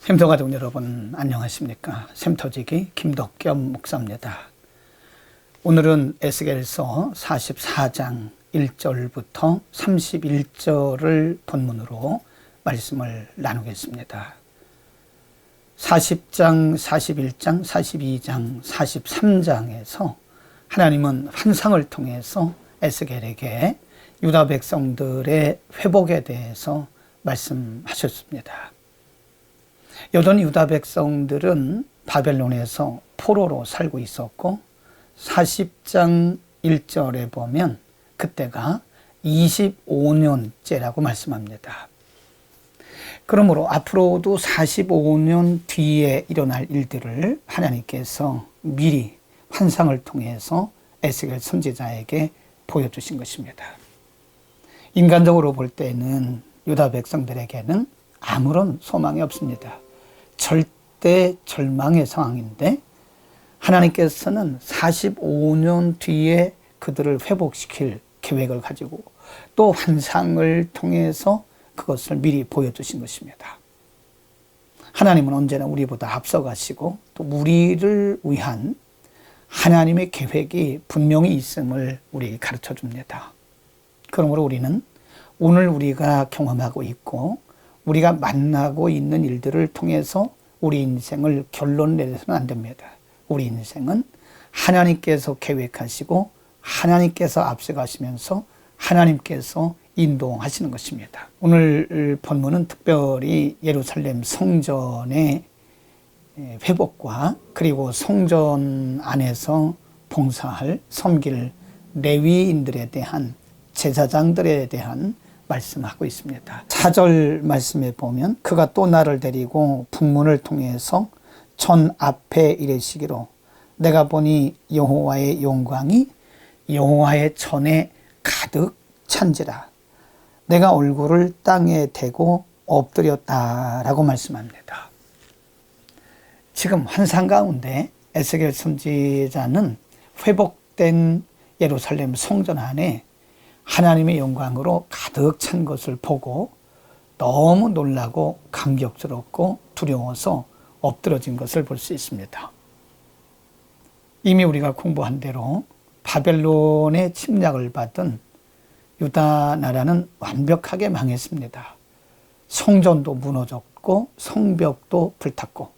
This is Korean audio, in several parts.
샘터가족 여러분 안녕하십니까? 샘터지기 김덕겸 목사입니다. 오늘은 에스겔서 44장 1절부터 31절을 본문으로 말씀을 나누겠습니다. 40장, 41장, 42장, 43장에서 하나님은 환상을 통해서 에스겔에게 유다 백성들의 회복에 대해서 말씀하셨습니다. 여전히 유다 백성들은 바벨론에서 포로로 살고 있었고 40장 1절에 보면 그때가 25년째라고 말씀합니다. 그러므로 앞으로도 45년 뒤에 일어날 일들을 하나님께서 미리 환상을 통해서 에스겔 선지자에게 보여주신 것입니다. 인간적으로 볼 때는 유다 백성들에게는 아무런 소망이 없습니다. 절대 절망의 상황인데 하나님께서는 45년 뒤에 그들을 회복시킬 계획을 가지고 또 환상을 통해서 그것을 미리 보여주신 것입니다. 하나님은 언제나 우리보다 앞서가시고 또 우리를 위한 하나님의 계획이 분명히 있음을 우리에게 가르쳐 줍니다. 그러므로 우리는 오늘 우리가 경험하고 있고 우리가 만나고 있는 일들을 통해서 우리 인생을 결론 내려서는 안 됩니다. 우리 인생은 하나님께서 계획하시고 하나님께서 앞서가시면서 하나님께서 인도하시는 것입니다. 오늘 본문은 특별히 예루살렘 성전의 회복과 그리고 성전 안에서 봉사할 섬길 레위인들에 대한 제사장들에 대한 말씀하고 있습니다. 4절 말씀에 보면 그가 또 나를 데리고 북문을 통해서 전 앞에 이르시기로 내가 보니 여호와의 영광이 여호와의 전에 가득 찬지라 내가 얼굴을 땅에 대고 엎드렸다라고 말씀합니다. 지금 환상 가운데 에스겔 선지자는 회복된 예루살렘 성전 안에 하나님의 영광으로 가득 찬 것을 보고 너무 놀라고 감격스럽고 두려워서 엎드러진 것을 볼 수 있습니다. 이미 우리가 공부한 대로 바벨론의 침략을 받은 유다 나라는 완벽하게 망했습니다. 성전도 무너졌고 성벽도 불탔고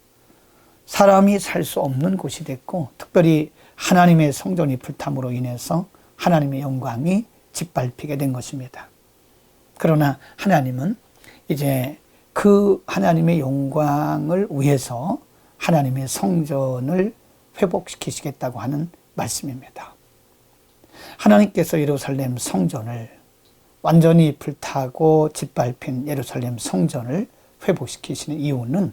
사람이 살 수 없는 곳이 됐고 특별히 하나님의 성전이 불탐으로 인해서 하나님의 영광이 짓밟히게 된 것입니다. 그러나 하나님은 이제 그 하나님의 영광을 위해서 하나님의 성전을 회복시키시겠다고 하는 말씀입니다. 하나님께서 예루살렘 성전을 완전히 불타고 짓밟힌 예루살렘 성전을 회복시키시는 이유는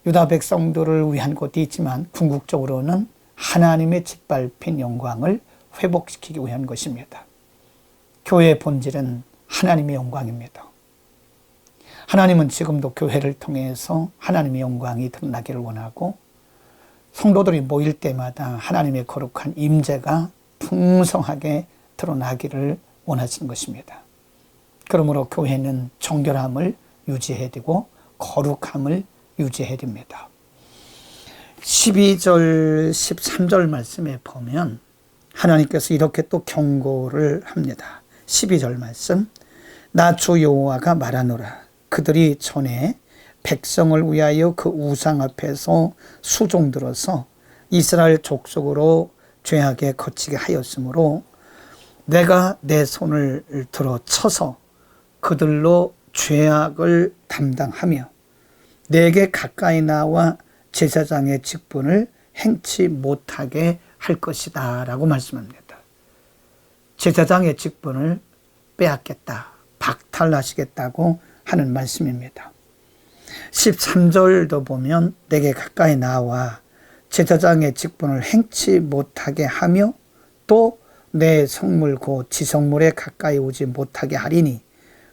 유다 백성들을 위한 것도 있지만 궁극적으로는 하나님의 짓밟힌 영광을 회복시키기 위한 것입니다. 교회의 본질은 하나님의 영광입니다. 하나님은 지금도 교회를 통해서 하나님의 영광이 드러나기를 원하고 성도들이 모일 때마다 하나님의 거룩한 임재가 풍성하게 드러나기를 원하시는 것입니다. 그러므로 교회는 정결함을 유지해야 되고 거룩함을 유지해야 됩니다. 12절, 13절 말씀에 보면 하나님께서 이렇게 또 경고를 합니다. 12절 말씀 나 주 여호와가 말하노라 그들이 전에 백성을 위하여 그 우상 앞에서 수종 들어서 이스라엘 족속으로 죄악에 거치게 하였으므로 내가 내 손을 들어 쳐서 그들로 죄악을 담당하며 내게 가까이 나와 제사장의 직분을 행치 못하게 할 것이다 라고 말씀합니다. 제사장의 직분을 빼앗겠다, 박탈하시겠다고 하는 말씀입니다. 13절도 보면 내게 가까이 나와 제사장의 직분을 행치 못하게 하며 또 내 성물 곧 지성물에 가까이 오지 못하게 하리니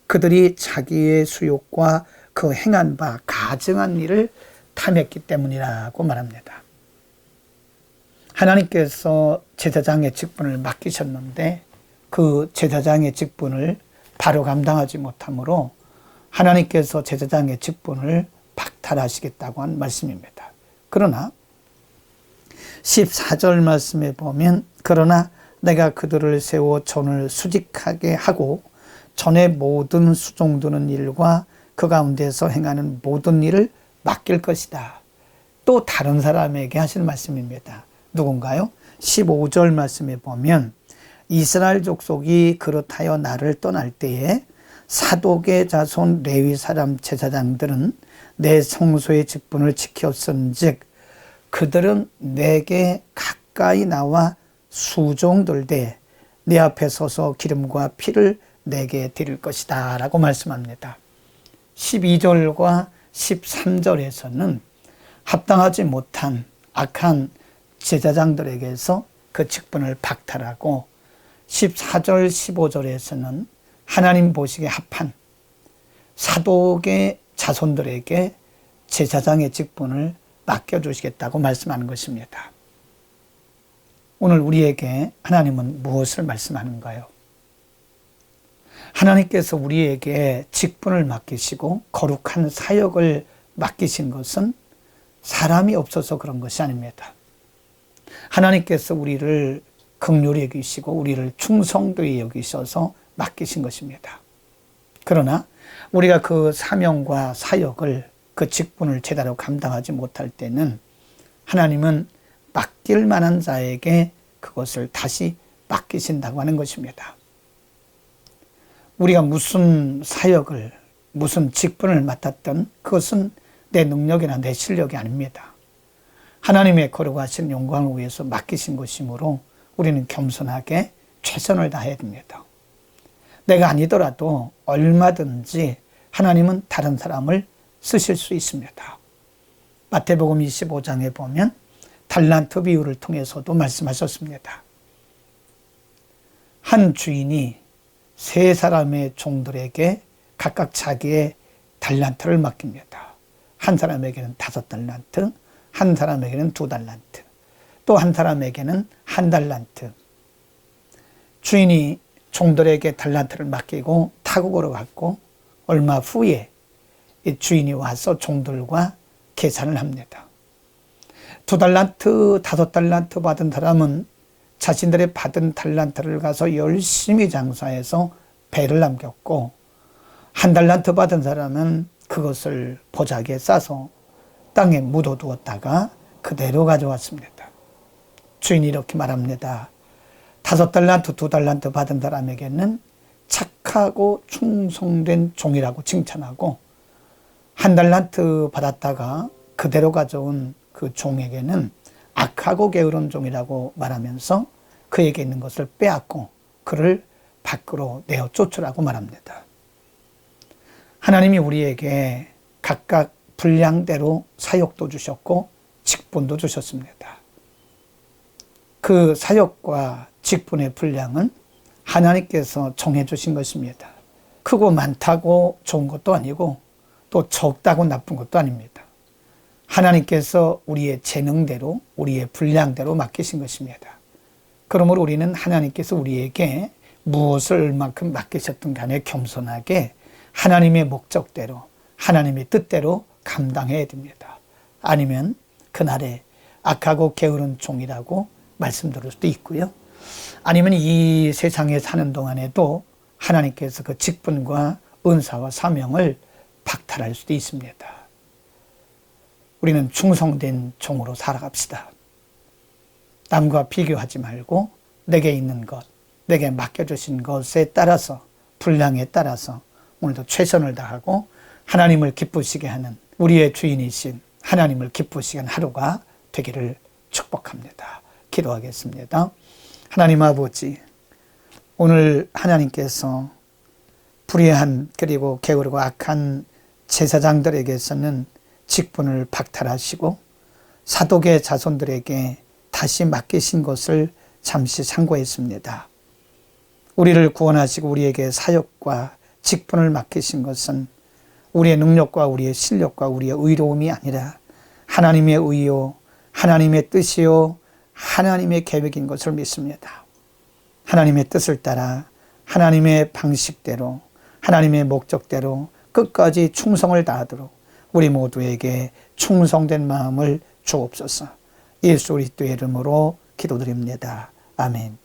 그들이 자기의 수욕과 그 행한 바 가증한 일을 탐했기 때문이라고 말합니다. 하나님께서 제사장의 직분을 맡기셨는데 그 제사장의 직분을 바로 감당하지 못하므로 하나님께서 제사장의 직분을 박탈하시겠다고 한 말씀입니다. 그러나 14절 말씀에 보면 그러나 내가 그들을 세워 전을 수직하게 하고 전의 모든 수종드는 일과 그 가운데서 행하는 모든 일을 맡길 것이다. 또 다른 사람에게 하시는 말씀입니다. 누군가요? 15절 말씀에 보면 이스라엘 족속이 그렇하여 나를 떠날 때에 사독의 자손 레위 사람 제사장들은 내 성소의 직분을 지켰은즉 그들은 내게 가까이 나와 수종들되 내 앞에 서서 기름과 피를 내게 드릴 것이다 라고 말씀합니다. 12절과 13절에서는 합당하지 못한 악한 제사장들에게서 그 직분을 박탈하고 14절 15절에서는 하나님 보시기에 합한 사독의 자손들에게 제사장의 직분을 맡겨주시겠다고 말씀하는 것입니다. 오늘 우리에게 하나님은 무엇을 말씀하는가요? 하나님께서 우리에게 직분을 맡기시고 거룩한 사역을 맡기신 것은 사람이 없어서 그런 것이 아닙니다. 하나님께서 우리를 긍휼히 여기시고 우리를 충성되이 여기셔서 맡기신 것입니다. 그러나 우리가 그 사명과 사역을 그 직분을 제대로 감당하지 못할 때는 하나님은 맡길 만한 자에게 그것을 다시 맡기신다고 하는 것입니다. 우리가 무슨 사역을 무슨 직분을 맡았던 그것은 내 능력이나 내 실력이 아닙니다. 하나님의 거룩하신 영광을 위해서 맡기신 것이므로 우리는 겸손하게 최선을 다해야 됩니다. 내가 아니더라도 얼마든지 하나님은 다른 사람을 쓰실 수 있습니다. 마태복음 25장에 보면 달란트 비유를 통해서도 말씀하셨습니다. 한 주인이 세 사람의 종들에게 각각 자기의 달란트를 맡깁니다. 한 사람에게는 5달란트, 한 사람에게는 2달란트, 또 한 사람에게는 1달란트. 주인이 종들에게 달란트를 맡기고 타국으로 갔고 얼마 후에 이 주인이 와서 종들과 계산을 합니다. 2달란트, 5달란트 받은 사람은 자신들의 받은 달란트를 가서 열심히 장사해서 배를 남겼고 1달란트 받은 사람은 그것을 보자기에 싸서 땅에 묻어두었다가 그대로 가져왔습니다. 주인이 이렇게 말합니다. 5달란트, 2달란트 받은 사람에게는 착하고 충성된 종이라고 칭찬하고 1달란트 받았다가 그대로 가져온 그 종에게는 악하고 게으른 종이라고 말하면서 그에게 있는 것을 빼앗고 그를 밖으로 내어 쫓으라고 말합니다. 하나님이 우리에게 각각 분량대로 사역도 주셨고 직분도 주셨습니다. 그 사역과 직분의 분량은 하나님께서 정해주신 것입니다. 크고 많다고 좋은 것도 아니고 또 적다고 나쁜 것도 아닙니다. 하나님께서 우리의 재능대로 우리의 분량대로 맡기신 것입니다. 그러므로 우리는 하나님께서 우리에게 무엇을 얼만큼 맡기셨든 간에 겸손하게 하나님의 목적대로 하나님의 뜻대로 감당해야 됩니다. 아니면 그날에 악하고 게으른 종이라고 말씀드릴 수도 있고요. 아니면 이 세상에 사는 동안에도 하나님께서 그 직분과 은사와 사명을 박탈할 수도 있습니다. 우리는 충성된 종으로 살아갑시다. 남과 비교하지 말고 내게 있는 것, 내게 맡겨주신 것에 따라서 분량에 따라서 오늘도 최선을 다하고 하나님을 기쁘시게 하는 우리의 주인이신 하나님을 기쁘시게 하는 하루가 되기를 축복합니다. 기도하겠습니다. 하나님 아버지, 오늘 하나님께서 불의한 그리고 게으르고 악한 제사장들에게서는 직분을 박탈하시고 사독의 자손들에게 다시 맡기신 것을 잠시 참고했습니다. 우리를 구원하시고 우리에게 사역과 직분을 맡기신 것은 우리의 능력과 우리의 실력과 우리의 의로움이 아니라 하나님의 의요, 하나님의 뜻이요, 하나님의 계획인 것을 믿습니다. 하나님의 뜻을 따라 하나님의 방식대로 하나님의 목적대로 끝까지 충성을 다하도록 우리 모두에게 충성된 마음을 주옵소서. 예수 그리스도의 이름으로 기도드립니다. 아멘.